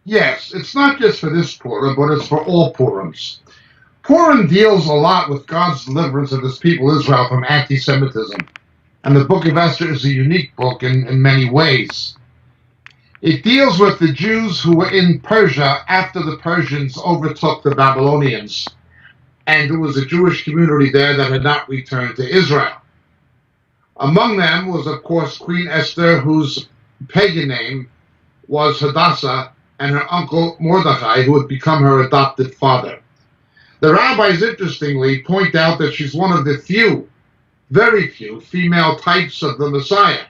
Yes, it's not just for this Purim, but it's for all Purims. Purim deals a lot with God's deliverance of his people Israel from anti-Semitism. And the book of Esther is a unique book in many ways. It deals with the Jews who were in Persia after the Persians overtook the Babylonians. And there was a Jewish community there that had not returned to Israel. Among them was, of course, Queen Esther, whose pagan name was Hadassah, and her uncle Mordechai, who had become her adopted father. The rabbis, interestingly, point out that she's one of the few, very few, female types of the Messiah.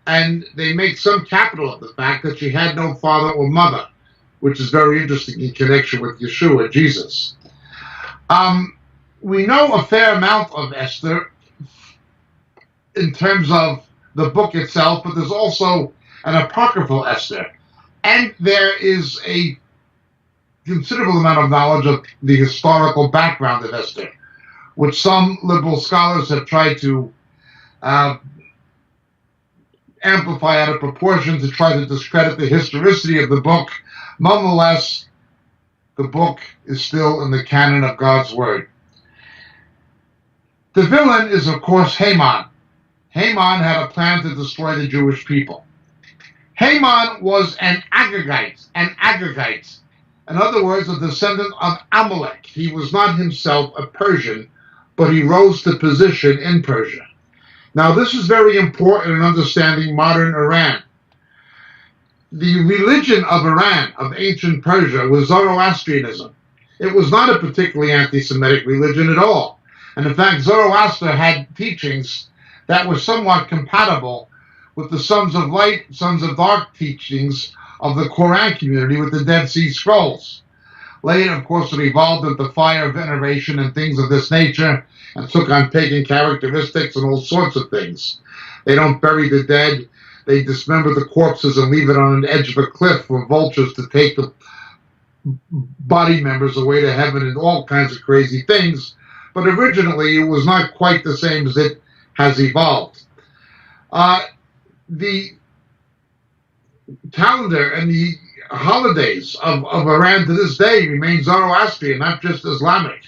And they make some capital of the fact that she had no father or mother, which is very interesting in connection with Yeshua, Jesus. We know a fair amount of Esther in terms of the book itself, but there's also an apocryphal Esther. And there is a considerable amount of knowledge of the historical background of Esther, which some liberal scholars have tried to amplify out of proportion to try to discredit the historicity of the book. Nonetheless, the book is still in the canon of God's Word. The villain is, of course, Haman. Haman had a plan to destroy the Jewish people. Haman was an Agagite. In other words, a descendant of Amalek. He was not himself a Persian, but he rose to position in Persia. Now, this is very important in understanding modern Iran. The religion of Iran, of ancient Persia, was Zoroastrianism. It was not a particularly anti-Semitic religion at all. And in fact, Zoroaster had teachings that were somewhat compatible with the Sons of Light, Sons of Dark teachings of the Quran community with the Dead Sea Scrolls. Later, of course, it evolved into fire veneration and things of this nature and took on pagan characteristics and all sorts of things. They don't bury the dead. They dismember the corpses and leave it on an edge of a cliff for vultures to take the body members away to heaven and all kinds of crazy things. But originally, it was not quite the same as it has evolved. The calendar and the holidays of Iran to this day remain Zoroastrian, not just Islamic.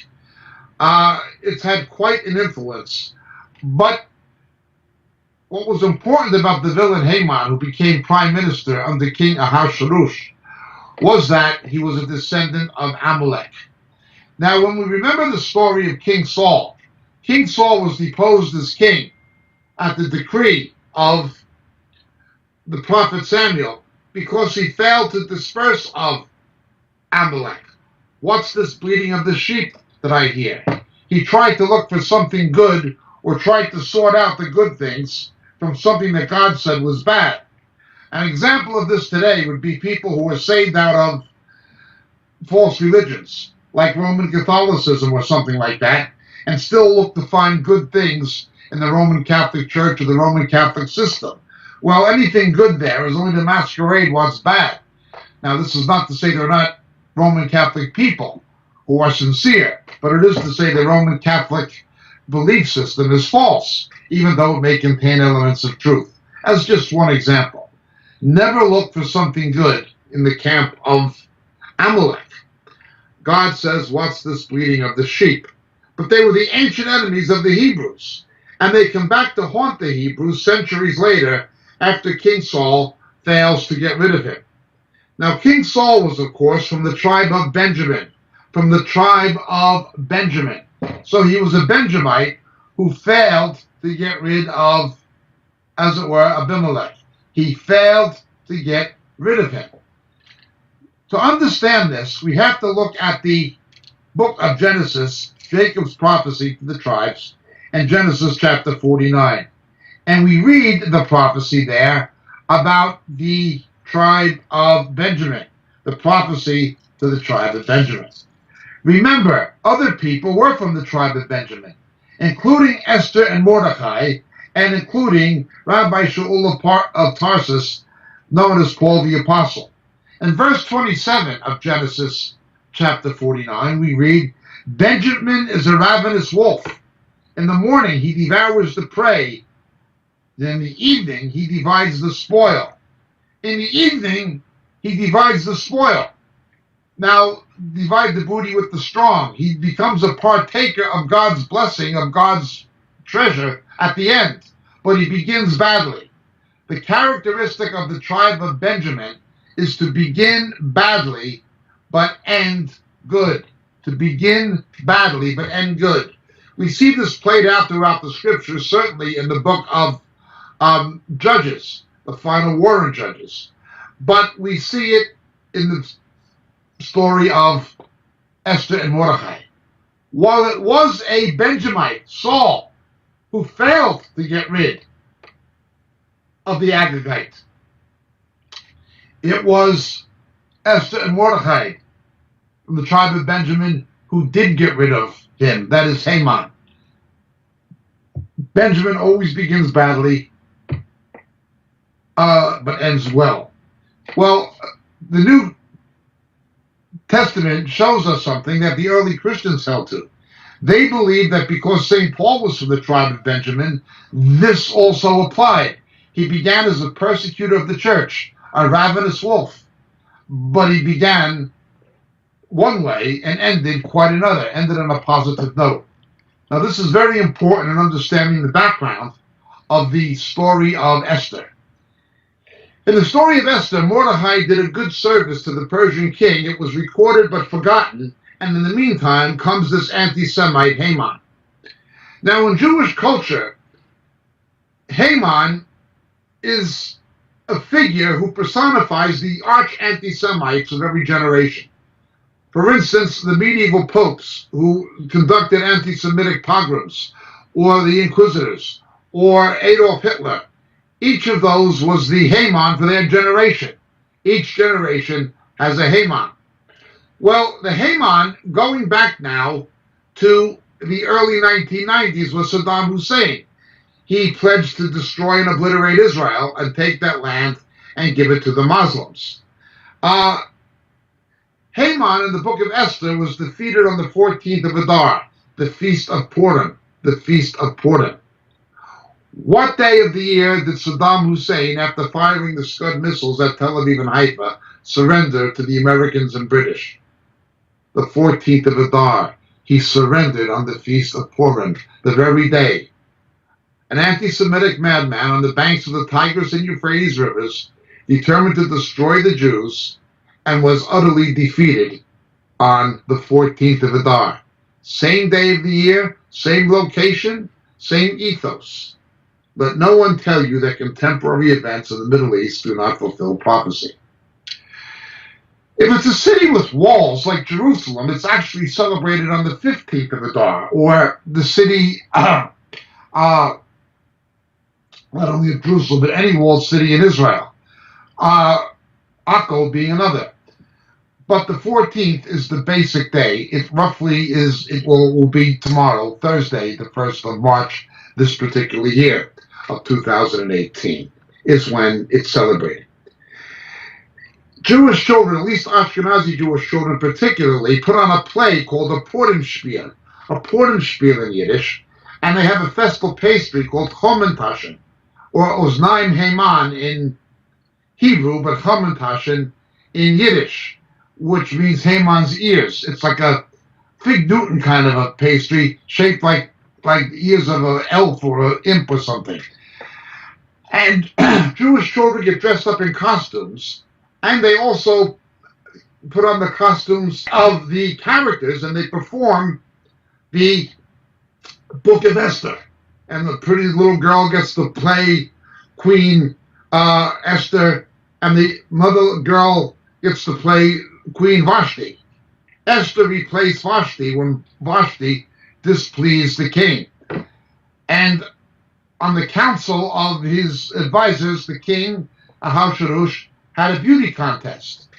It's had quite an influence. But what was important about the villain Haman, who became prime minister under King Ahasuerus, was that he was a descendant of Amalek. Now, when we remember the story of King Saul was deposed as king at the decree of the prophet Samuel because he failed to disperse of Amalek. What's this bleating of the sheep that I hear? He tried to look for something good or tried to sort out the good things from something that God said was bad. An example of this today would be people who are saved out of false religions, like Roman Catholicism or something like that, and still look to find good things in the Roman Catholic Church or the Roman Catholic system. Well, anything good there is only to masquerade what's bad. Now, this is not to say they're not Roman Catholic people who are sincere, but it is to say the Roman Catholic belief system is false, even though it may contain elements of truth. As just one example. Never look for something good in the camp of Amalek. God says, what's this bleating of the sheep? But they were the ancient enemies of the Hebrews, and they come back to haunt the Hebrews centuries later after King Saul fails to get rid of him. Now, King Saul was, of course, from the tribe of Benjamin, So he was a Benjamite who failed to get rid of, as it were, Abimelech. He failed to get rid of him. To understand this, we have to look at the book of Genesis, Jacob's prophecy to the tribes, and Genesis chapter 49. And we read the prophecy there about the tribe of Benjamin, the prophecy to the tribe of Benjamin. Remember, other people were from the tribe of Benjamin, including Esther and Mordechai, and including Rabbi Shaul of Tarsus, known as Paul the Apostle. In verse 27 of Genesis chapter 49, we read, Benjamin is a ravenous wolf. In the morning he devours the prey. In the evening he divides the spoil. In the evening he divides the spoil. Now, divide the booty with the strong. He becomes a partaker of God's blessing, of God's treasure at the end. But he begins badly. The characteristic of the tribe of Benjamin is to begin badly, but end good. To begin badly, but end good. We see this played out throughout the scriptures, certainly in the book of Judges, the final war in Judges. But we see it in the story of Esther and Mordecai. While it was a Benjamite, Saul, who failed to get rid of the Agagite, it was Esther and Mordecai from the tribe of Benjamin who did get rid of him, that is Haman. Benjamin always begins badly, but ends well. Well, the New Testament shows us something that the early Christians held to. They believed that because St. Paul was from the tribe of Benjamin, this also applied. He began as a persecutor of the church, a ravenous wolf, but he began one way and ended quite another, ended on a positive note. Now, this is very important in understanding the background of the story of Esther. In the story of Esther, Mordecai did a good service to the Persian king. It was recorded but forgotten, and in the meantime comes this anti-Semite Haman. Now, in Jewish culture, Haman is a figure who personifies the arch anti-Semites of every generation. For instance, the medieval popes who conducted anti-Semitic pogroms, or the Inquisitors, or Adolf Hitler, each of those was the Haman for their generation. Each generation has a Haman. Well, the Haman, going back now to the early 1990s, was Saddam Hussein. He pledged to destroy and obliterate Israel and take that land and give it to the Muslims. Haman in the book of Esther was defeated on the 14th of Adar, the feast of Purim, the feast of Purim. What day of the year did Saddam Hussein, after firing the Scud missiles at Tel Aviv and Haifa, surrender to the Americans and British? The 14th of Adar. He surrendered on the feast of Purim, the very day. An anti-Semitic madman on the banks of the Tigris and Euphrates rivers, determined to destroy the Jews, and was utterly defeated on the 14th of Adar. Same day of the year, same location, same ethos. Let no one tell you that contemporary events in the Middle East do not fulfill prophecy. If it's a city with walls like Jerusalem, it's actually celebrated on the 15th of Adar, or the city, not only of Jerusalem, but any walled city in Israel. Akko being another. But the 14th is the basic day. It roughly is, it will be tomorrow, Thursday, the 1st of March, this particular year of 2018, is when it's celebrated. Jewish children, at least Ashkenazi Jewish children particularly, put on a play called a Purim in Yiddish, and they have a festal pastry called Chomentashen, or Oznaim Haman in Hebrew, but Chomentashen in Yiddish, which means Haman's ears. It's like a Fig Newton kind of a pastry, shaped like ears of an elf or an imp or something. And Jewish children get dressed up in costumes, and they also put on the costumes of the characters, and they perform the Book of Esther. And the pretty little girl gets to play Queen Esther, and the mother girl gets to play Queen Vashti. Esther replaced Vashti when Vashti displeased the king. And on the council of his advisors, the king, Ahasuerus, had a beauty contest.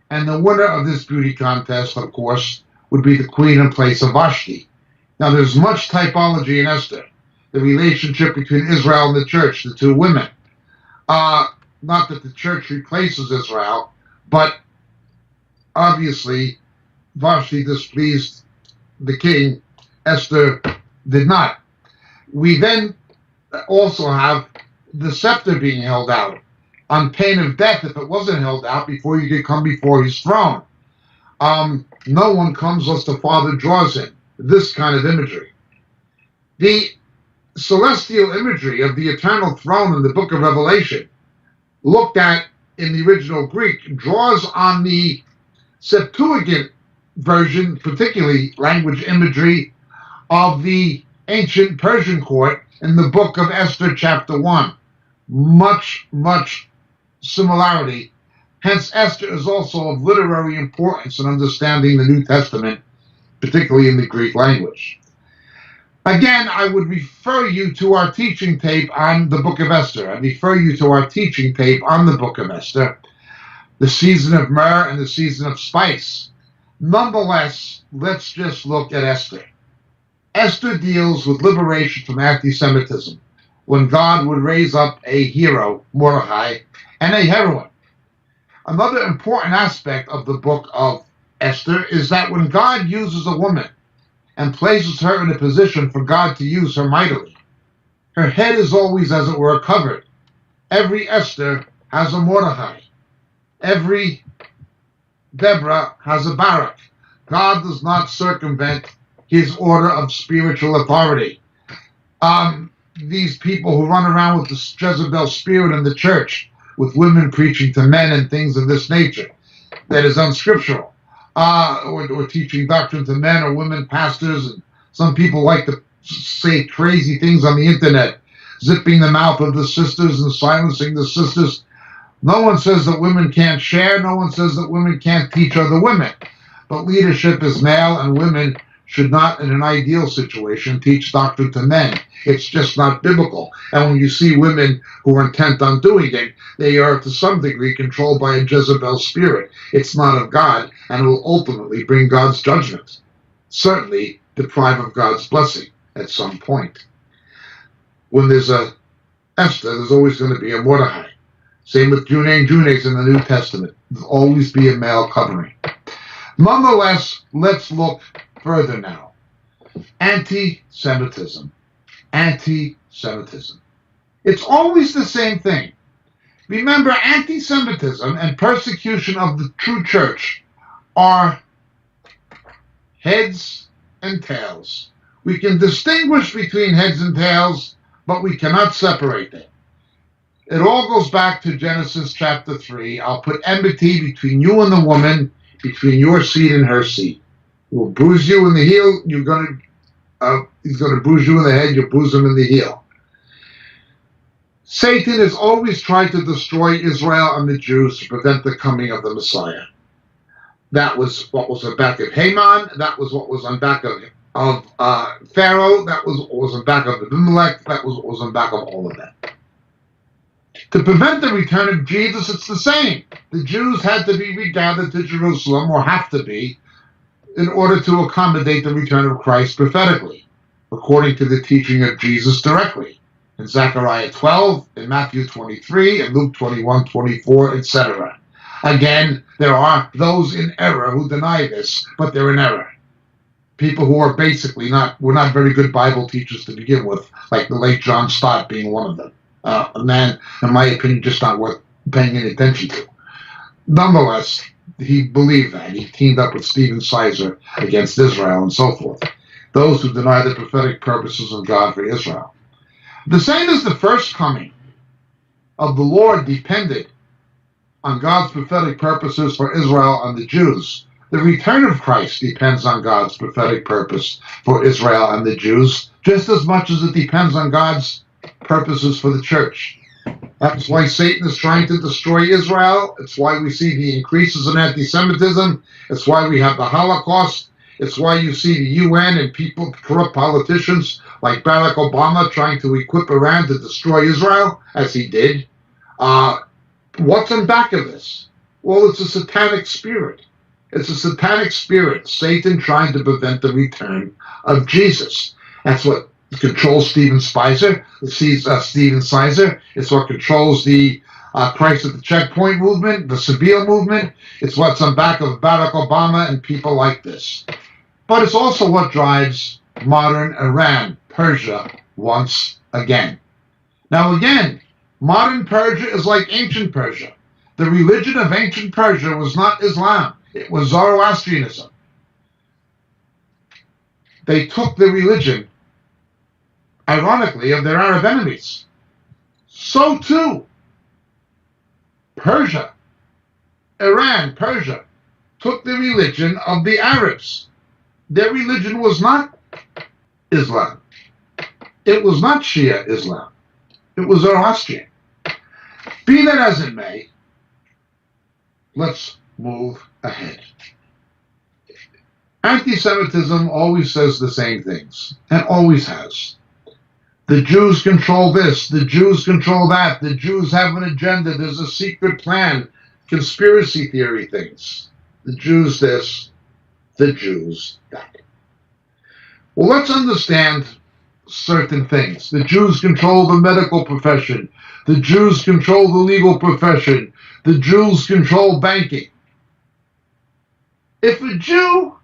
And the winner of this beauty contest, of course, would be the queen in place of Vashti. Now, there's much typology in Esther, the relationship between Israel and the church, the two women. Not that the church replaces Israel, but obviously Vashti displeased the king. Esther did not. We then also have the scepter being held out. on pain of death if it wasn't held out before you could come before his throne. No one comes unless the Father draws him. This kind of imagery. The celestial imagery of the eternal throne in the book of Revelation, looked at in the original Greek, draws on the Septuagint version, particularly language imagery, of the ancient Persian court in the book of Esther, chapter 1. Much similarity. Hence, Esther is also of literary importance in understanding the New Testament, particularly in the Greek language. Again, I would refer you to our teaching tape on the book of Esther. I refer you to our teaching tape on the book of Esther, the season of myrrh and the season of spice. Nonetheless, let's just look at Esther. Esther deals with liberation from anti-Semitism, when God would raise up a hero, Mordecai, and a heroine. Another important aspect of the book of Esther is that when God uses a woman and places her in a position for God to use her mightily, her head is always, as it were, covered. Every Esther has a Mordecai. Every Deborah has a Barak. God does not circumvent his order of spiritual authority. These people who run around with the Jezebel spirit in the church, with women preaching to men and things of this nature, that is unscriptural. Or teaching doctrine to men or women pastors, and some people like to say crazy things on the internet, zipping the mouth of the sisters and silencing the sisters. No one says that women can't share. No one says that women can't teach other women. But leadership is male, and women should not, in an ideal situation, teach doctrine to men. It's just not biblical. And when you see women who are intent on doing it, they are to some degree controlled by a Jezebel spirit. It's not of God, and it will ultimately bring God's judgment. Certainly deprive of God's blessing at some point. When there's a Esther, there's always going to be a Mordecai. Same with June and Junes in the New Testament. There'll always be a male covering. Nonetheless, let's look further now. Anti-Semitism. Anti-Semitism. It's always the same thing. Remember, anti-Semitism and persecution of the true church are heads and tails. We can distinguish between heads and tails, but we cannot separate them. It all goes back to Genesis chapter 3. I'll put enmity between you and the woman, between your seed and her seed. He will bruise you in the heel. He's going to bruise you in the head. You'll bruise him in the heel. Satan has always tried to destroy Israel and the Jews to prevent the coming of the Messiah. That was what was on back of Haman. That was what was on back of Pharaoh. That was what was on back of Abimelech. That was what was on back of all of them. To prevent the return of Jesus, it's the same. The Jews had to be regathered to Jerusalem, or have to be, in order to accommodate the return of Christ prophetically, according to the teaching of Jesus directly, in Zechariah 12, in Matthew 23, in Luke 21, 24, etc. Again, there are those in error who deny this, but they're in error. People who are basically were not very good Bible teachers to begin with, like the late John Stott being one of them. A man, in my opinion, just not worth paying any attention to. Nonetheless, he believed that. He teamed up with Stephen Sizer against Israel and so forth. Those who deny the prophetic purposes of God for Israel. The same as the first coming of the Lord depended on God's prophetic purposes for Israel and the Jews. The return of Christ depends on God's prophetic purpose for Israel and the Jews, just as much as it depends on God's purposes for the church. That's why Satan is trying to destroy Israel. It's why we see the increases in anti-Semitism. It's why we have the Holocaust. It's why you see the UN and people, corrupt politicians like Barack Obama trying to equip Iran to destroy Israel, as he did. What's on back of this? Well, it's a satanic spirit. It's a satanic spirit, Satan trying to prevent the return of Jesus. That's what controls Stephen Sizer. It's what controls the Christ at the Checkpoint movement, the Sabila movement. It's what's on back of Barack Obama and people like this. But it's also what drives modern Iran, Persia, once again. Now again, Modern Persia is like ancient Persia. The religion of ancient Persia was not Islam. It was Zoroastrianism. They took the religion, ironically, of their Arab enemies. So too, Persia, Iran, Persia, took the religion of the Arabs. Their religion was not Islam. It was not Shia Islam. It was Zoroastrian. Be that as it may, let's move ahead. Anti-Semitism always says the same things, and always has. The Jews control this, the Jews control that, the Jews have an agenda, there's a secret plan, conspiracy theory things. The Jews this, the Jews that. Well, let's understand certain things. The Jews control the medical profession. The Jews control the legal profession. The Jews control banking. If a Jew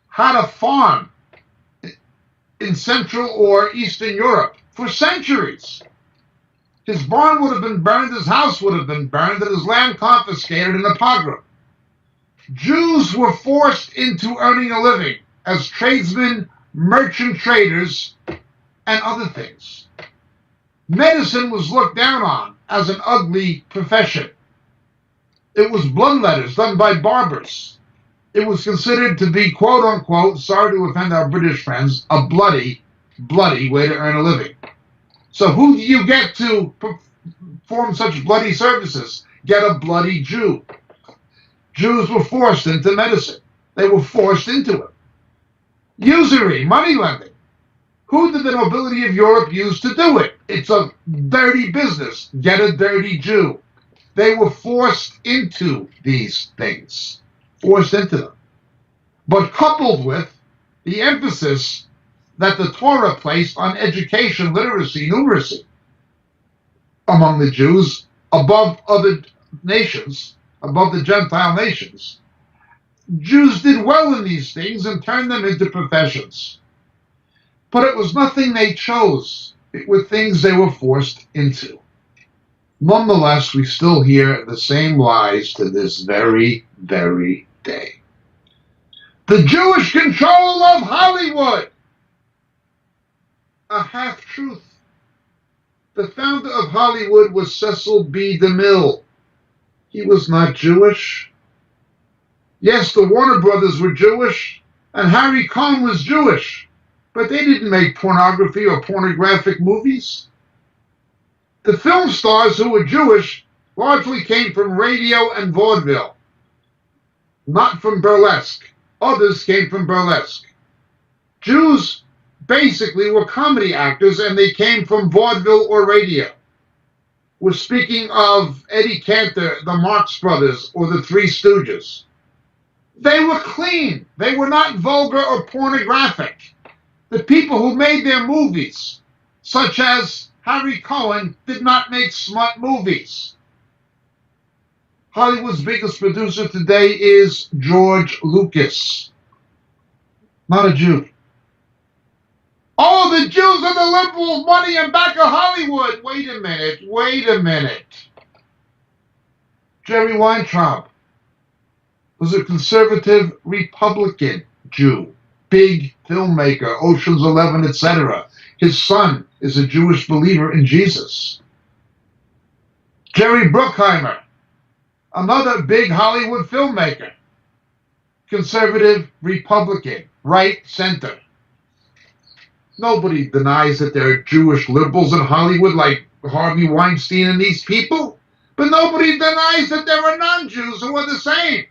had a farm in Central or Eastern Europe for centuries, his barn would have been burned, his house would have been burned, and his land confiscated in a pogrom. Jews were forced into earning a living as tradesmen, merchant traders, and other things. Medicine was looked down on as an ugly profession. It was bloodletters done by barbers. It was considered to be, quote unquote, sorry to offend our British friends, a bloody, bloody way to earn a living. So who do you get to perform such bloody services? Get a bloody Jew. Jews were forced into medicine. They were forced into it. Usury, money lending. Who did the nobility of Europe use to do it? It's a dirty business. Get a dirty Jew. They were forced into these things. Forced into them. But coupled with the emphasis that the Torah placed on education, literacy, numeracy among the Jews above other nations, above the Gentile nations, Jews did well in these things and turned them into professions. But it was nothing they chose. It were things they were forced into. Nonetheless, we still hear the same lies to this very, very day. The Jewish control of Hollywood. A half-truth. The founder of Hollywood was Cecil B. DeMille. He was not Jewish. Yes, the Warner Brothers were Jewish, and Harry Cohn was Jewish, but they didn't make pornography or pornographic movies. The film stars who were Jewish largely came from radio and vaudeville, not from burlesque. Others came from burlesque. Jews basically were comedy actors, and they came from vaudeville or radio. We're speaking of Eddie Cantor, the Marx Brothers, or the Three Stooges. They were clean. They were not vulgar or pornographic. The people who made their movies, such as Harry Cohn, did not make smut movies. Hollywood's biggest producer today is George Lucas. Not a Jew. Oh, the Jews are the liberals, money, and back of Hollywood. Wait a minute. Jerry Weintraub was a conservative Republican Jew, big filmmaker, Ocean's 11, etc. His son is a Jewish believer in Jesus. Jerry Bruckheimer, another big Hollywood filmmaker, conservative Republican, right, center. Nobody denies that there are Jewish liberals in Hollywood like Harvey Weinstein and these people, but nobody denies that there are non-Jews who are the same.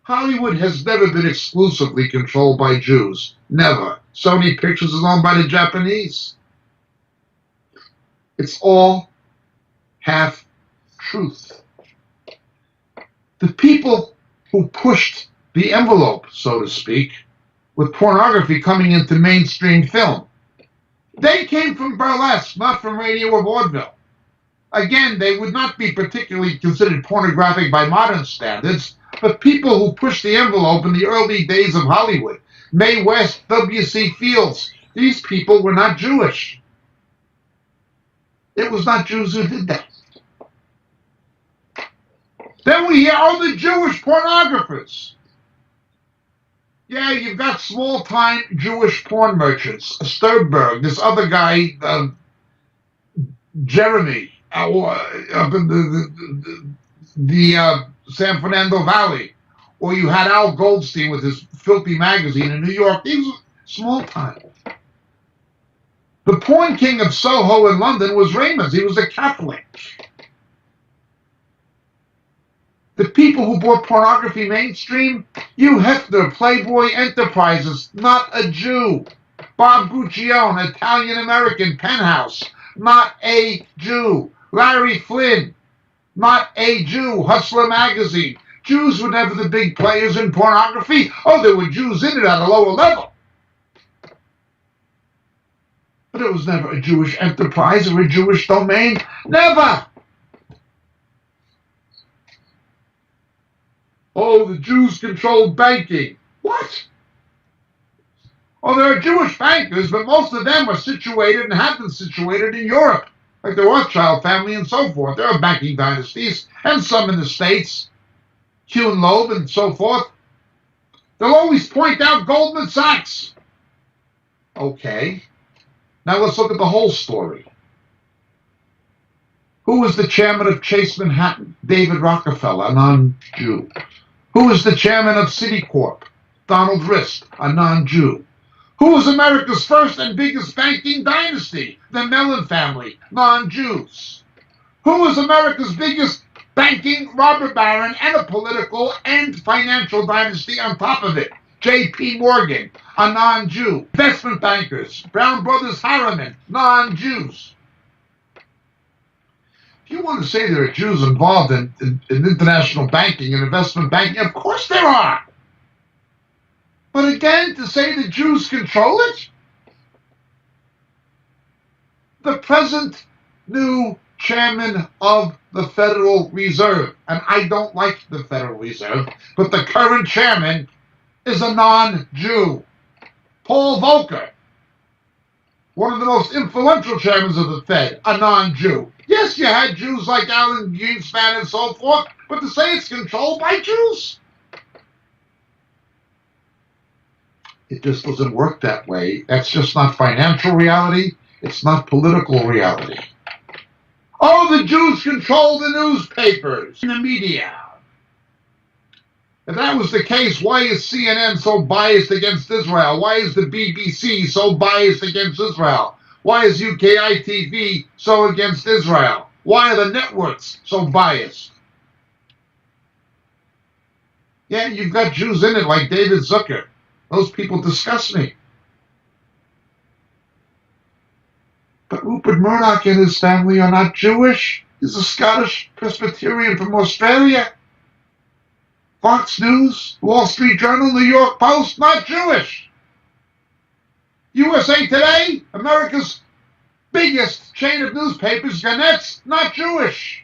Hollywood has never been exclusively controlled by Jews. Never. Sony Pictures is owned by the Japanese. It's all half-truth. The people who pushed the envelope, so to speak, with pornography coming into mainstream film, they came from burlesque, not from radio or vaudeville. Again, they would not be particularly considered pornographic by modern standards, but people who pushed the envelope in the early days of Hollywood, Mae West, W.C. Fields, these people were not Jewish. It was not Jews who did that. Then we hear, oh, the Jewish pornographers. Yeah, you've got small-time Jewish porn merchants. Sternberg, this other guy, Jeremy, up in the San Fernando Valley. Or you had Al Goldstein with his filthy magazine in New York. These were small-time. The porn king of Soho in London was Raymond. He was a Catholic. The people who brought pornography mainstream, Hugh Hefner, Playboy Enterprises, not a Jew. Bob Guccione, Italian-American, Penthouse, not a Jew. Larry Flynn, not a Jew. Hustler Magazine. Jews were never the big players in pornography. Oh, there were Jews in it at a lower level. But it was never a Jewish enterprise or a Jewish domain. Never. Oh, the Jews controlled banking. What? Oh, there are Jewish bankers, but most of them are situated and have been situated in Europe, like the Rothschild family and so forth. There are banking dynasties, and some in the States, Hugh and Loeb and so forth. They'll always point out Goldman Sachs. Okay. Now let's look at the whole story. Who was the chairman of Chase Manhattan? David Rockefeller, a non-Jew. Who was the chairman of Citicorp? Donald Rist, a non-Jew. Who was America's first and biggest banking dynasty? The Mellon family, non-Jews. Who was America's biggest banking robber baron and a political and financial dynasty on top of it? J.P. Morgan, a non-Jew. Investment bankers, Brown Brothers Harriman, non-Jews. If you want to say there are Jews involved in international banking and investment banking, of course there are. But again, to say the Jews control it? The present new chairman of the Federal Reserve, and I don't like the Federal Reserve, but the current chairman is a non-Jew. Paul Volcker, one of the most influential chairmen of the Fed, a non-Jew. Yes, you had Jews like Alan Greenspan and so forth, but to say it's controlled by Jews? It just doesn't work that way. That's just not financial reality. It's not political reality. Oh, the Jews control the newspapers and the media. If that was the case, why is CNN so biased against Israel? Why is the BBC so biased against Israel? Why is UKI TV so against Israel? Why are the networks so biased? Yeah, you've got Jews in it like David Zucker. Those people disgust me. But Rupert Murdoch and his family are not Jewish. He's a Scottish Presbyterian from Australia. Fox News, Wall Street Journal, New York Post, not Jewish. USA Today, America's biggest chain of newspapers, Gannett's, not Jewish.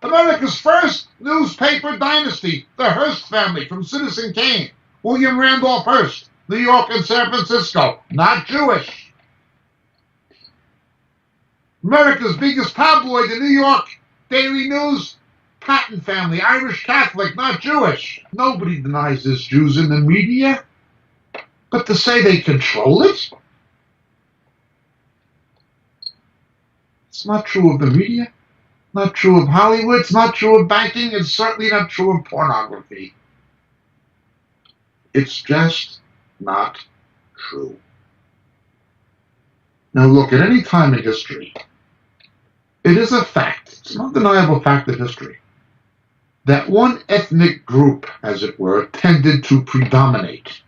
America's first newspaper dynasty, the Hearst family from Citizen Kane, William Randolph Hearst, New York and San Francisco, not Jewish. America's biggest tabloid, the New York Daily News, Patton family, Irish Catholic, not Jewish. Nobody denies there's Jews in the media, but to say they control it? It's not true of the media, not true of Hollywood, it's not true of banking, it's certainly not true of pornography. It's just not true. Now look, at any time in history, it is a fact, it's an undeniable fact of history, that one ethnic group, as it were, tended to predominate.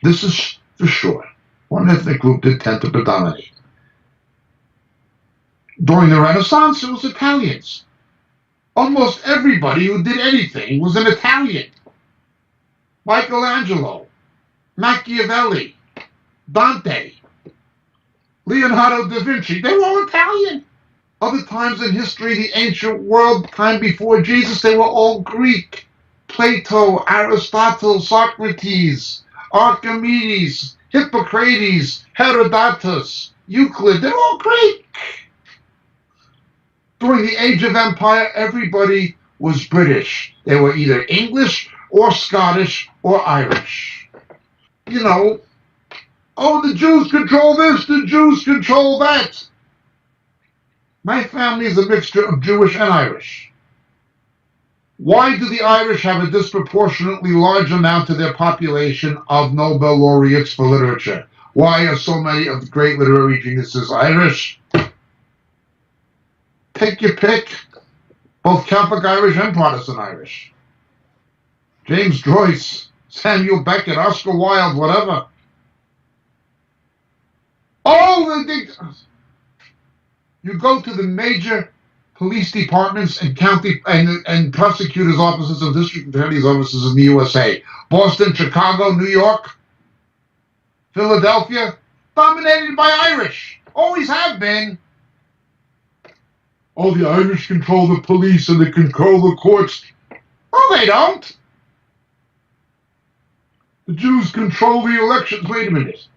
This is for sure. One ethnic group did tend to predominate. During the Renaissance, it was Italians. Almost everybody who did anything was an Italian. Michelangelo, Machiavelli, Dante, Leonardo da Vinci, they were all Italian. Other times in history, the ancient world, time before Jesus, they were all Greek. Plato, Aristotle, Socrates, Archimedes, Hippocrates, Herodotus, Euclid, they're all Greek. During the Age of Empire, everybody was British. They were either English or Scottish or Irish. You know, oh, the Jews control this, the Jews control that. My family is a mixture of Jewish and Irish. Why do the Irish have a disproportionately large amount of their population of Nobel laureates for literature? Why are so many of the great literary geniuses Irish? Take your pick. Both Catholic Irish and Protestant Irish. James Joyce, Samuel Beckett, Oscar Wilde, whatever. Oh, you go to the major police departments and county and prosecutors' offices and district attorneys' offices in the USA. Boston, Chicago, New York, Philadelphia, dominated by Irish. Always have been. Oh, the Irish control the police and they control the courts. Oh, they don't. The Jews control the elections. Wait a minute.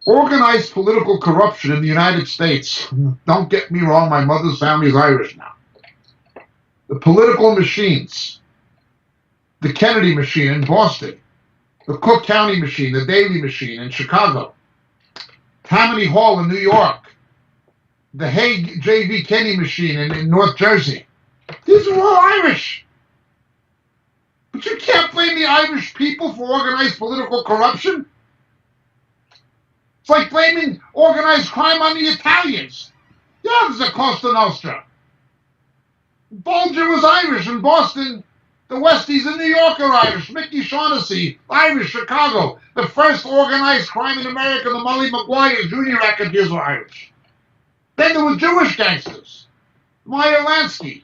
Organized political corruption in the United States. Don't get me wrong, my mother's family is Irish now. The political machines. The Kennedy machine in Boston. The Cook County machine, the Daley machine in Chicago. Tammany Hall in New York. The Hague J.V. Kennedy machine in North Jersey. These are all Irish. But you can't blame the Irish people for organized political corruption. It's like blaming organized crime on the Italians. Yeah, there's a Costa Nostra. Bulger was Irish in Boston. The Westies in New York are Irish. Mickey Shaughnessy, Irish, Chicago. The first organized crime in America, the Molly Maguire Jr. racketeers were Irish. Then there were Jewish gangsters. Meyer Lansky,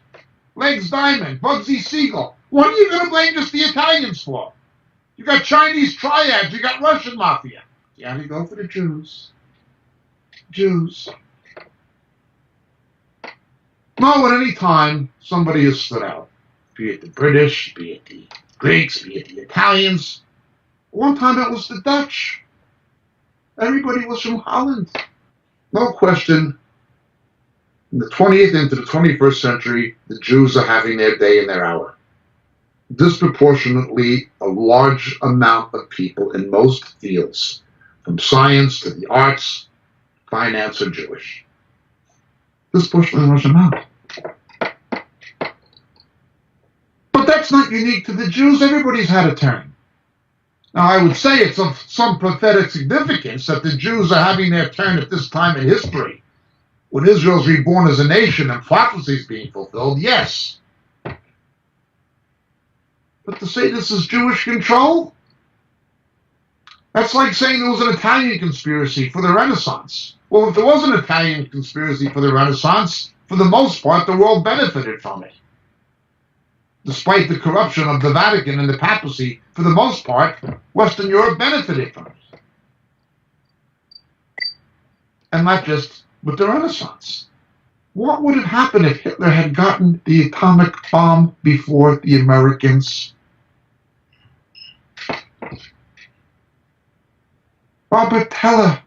Legs Diamond, Bugsy Siegel. What are you going to blame just the Italians for? You got Chinese triads, you got Russian mafia. You got to go for the Jews. Jews. No, at any time, somebody has stood out. Be it the British, be it the Greeks, be it the Italians. One time it was the Dutch. Everybody was from Holland. No question. In the 20th into the 21st century, the Jews are having their day and their hour. Disproportionately, a large amount of people in most fields, from science to the arts, finance, are Jewish. Disproportionately large amount. But that's not unique to the Jews. Everybody's had a turn. Now, I would say it's of some prophetic significance that the Jews are having their turn at this time in history. When Israel's reborn as a nation and prophecies being fulfilled, yes. But to say this is Jewish control? That's like saying there was an Italian conspiracy for the Renaissance. Well, if there was an Italian conspiracy for the Renaissance, for the most part, the world benefited from it. Despite the corruption of the Vatican and the papacy, for the most part, Western Europe benefited from it. And not just with the Renaissance. What would have happened if Hitler had gotten the atomic bomb before the Americans? Robert Teller,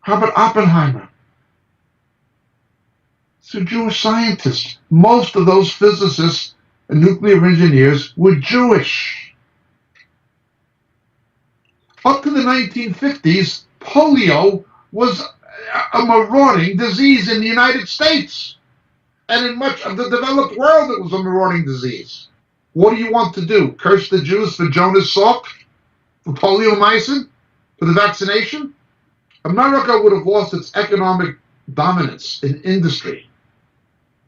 Robert Oppenheimer. So Jewish scientists, most of those physicists and nuclear engineers were Jewish. Up to the 1950s, polio was a marauding disease in the United States. And in much of the developed world, it was a marauding disease. What do you want to do? Curse the Jews for Jonas Salk? For poliomycin? For the vaccination? America would have lost its economic dominance in industry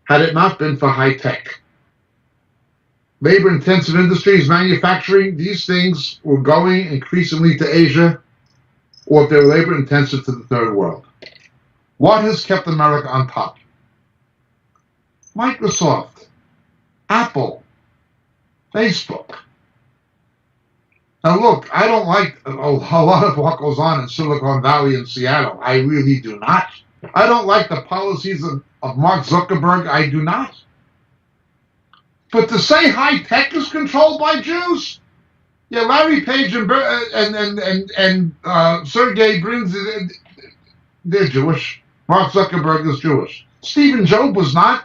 had it not been for high tech. Labor-intensive industries, manufacturing, these things were going increasingly to Asia, or if they were labor-intensive, to the third world. What has kept America on top? Microsoft, Apple, Facebook. Now look, I don't like a lot of what goes on in Silicon Valley and Seattle. I really do not. I don't like the policies of Mark Zuckerberg. I do not. But to say high tech is controlled by Jews? Yeah, Larry Page and Sergey Brin, they're Jewish. Mark Zuckerberg is Jewish. Stephen Jobs was not.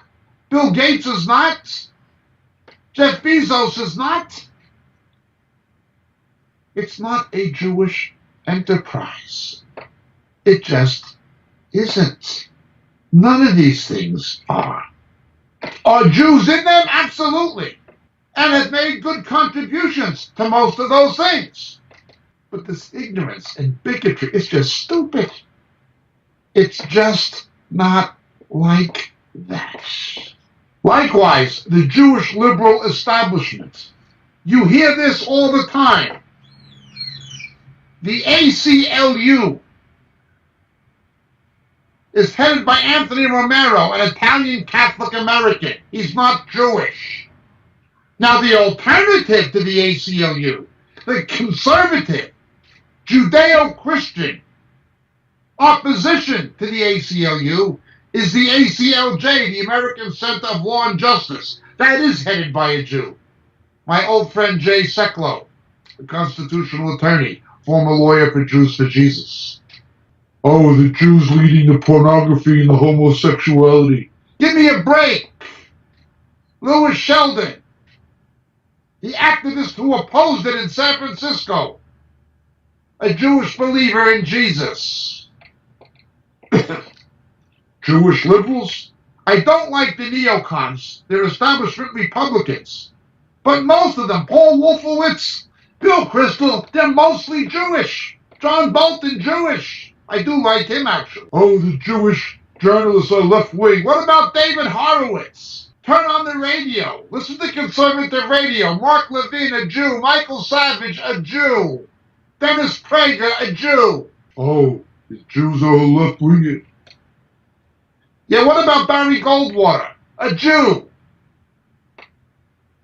Bill Gates is not. Jeff Bezos is not. It's not a Jewish enterprise. It just isn't. None of these things are. Are Jews in them? Absolutely. And have made good contributions to most of those things. But this ignorance and bigotry is just stupid. It's just not like that. Likewise, the Jewish liberal establishment. You hear this all the time. The ACLU is headed by Anthony Romero, an Italian Catholic American. He's not Jewish. Now, the alternative to the ACLU, the conservative, Judeo-Christian opposition to the ACLU, is the ACLJ, the American Center of Law and Justice. That is headed by a Jew. My old friend Jay Sekulow, the constitutional attorney, former lawyer for Jews for Jesus. Oh, the Jews leading the pornography and the homosexuality. Give me a break. Louis Sheldon, the activist who opposed it in San Francisco, a Jewish believer in Jesus. Jewish liberals? I don't like the neocons. They're establishment Republicans. But most of them, Paul Wolfowitz, Bill Kristol, they're mostly Jewish. John Bolton, Jewish. I do like him, actually. Oh, the Jewish journalists are left-wing. What about David Horowitz? Turn on the radio. Listen to conservative radio. Mark Levin, a Jew. Michael Savage, a Jew. Dennis Prager, a Jew. Oh, the Jews are left-wing. Yeah, what about Barry Goldwater? A Jew.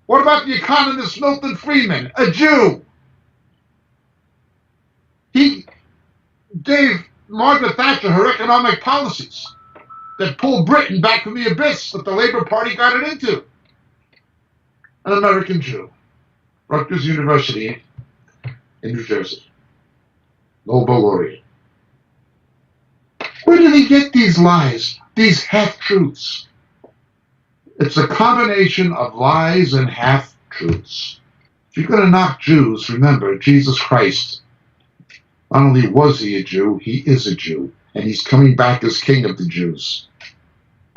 What about the economist Milton Friedman? A Jew. He gave Margaret Thatcher her economic policies that pulled Britain back from the abyss that the Labour Party got it into. An American Jew. Rutgers University in New Jersey. Nobel laureate. Where did he get these lies, these half-truths? It's a combination of lies and half-truths. If you're going to knock Jews, remember, Jesus Christ, not only was he a Jew, he is a Jew, and he's coming back as king of the Jews.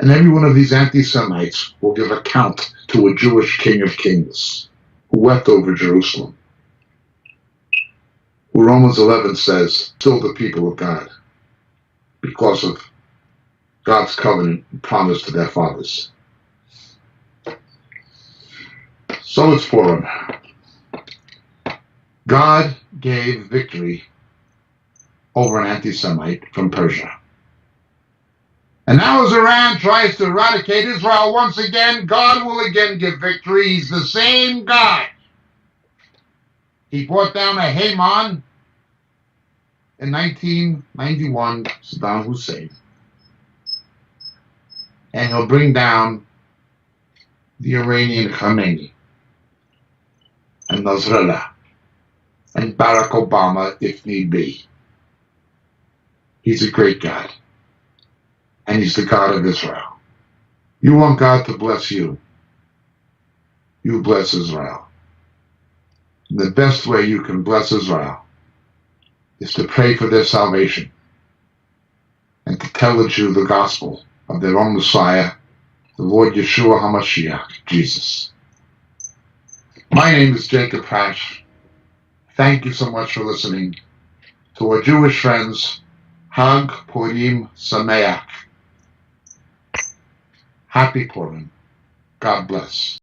And every one of these anti-Semites will give account to a Jewish king of kings who wept over Jerusalem. Who Romans 11 says, still the people of God, because of God's covenant and promise to their fathers. So it's Purim. God gave victory over an anti-Semite from Persia. And now as Iran tries to eradicate Israel once again, God will again give victory. He's the same God. He brought down a Haman in 1991, Saddam Hussein. And he'll bring down the Iranian Khamenei and Nasrallah and Barack Obama if need be. He's a great God. And he's the God of Israel. You want God to bless you. You bless Israel. And the best way you can bless Israel is to pray for their salvation and to tell the Jew the gospel of their own Messiah, the Lord Yeshua HaMashiach, Jesus. My name is Jacob Prasch. Thank you so much for listening. To our Jewish friends, Hag Purim Sameach. Happy Purim. God bless.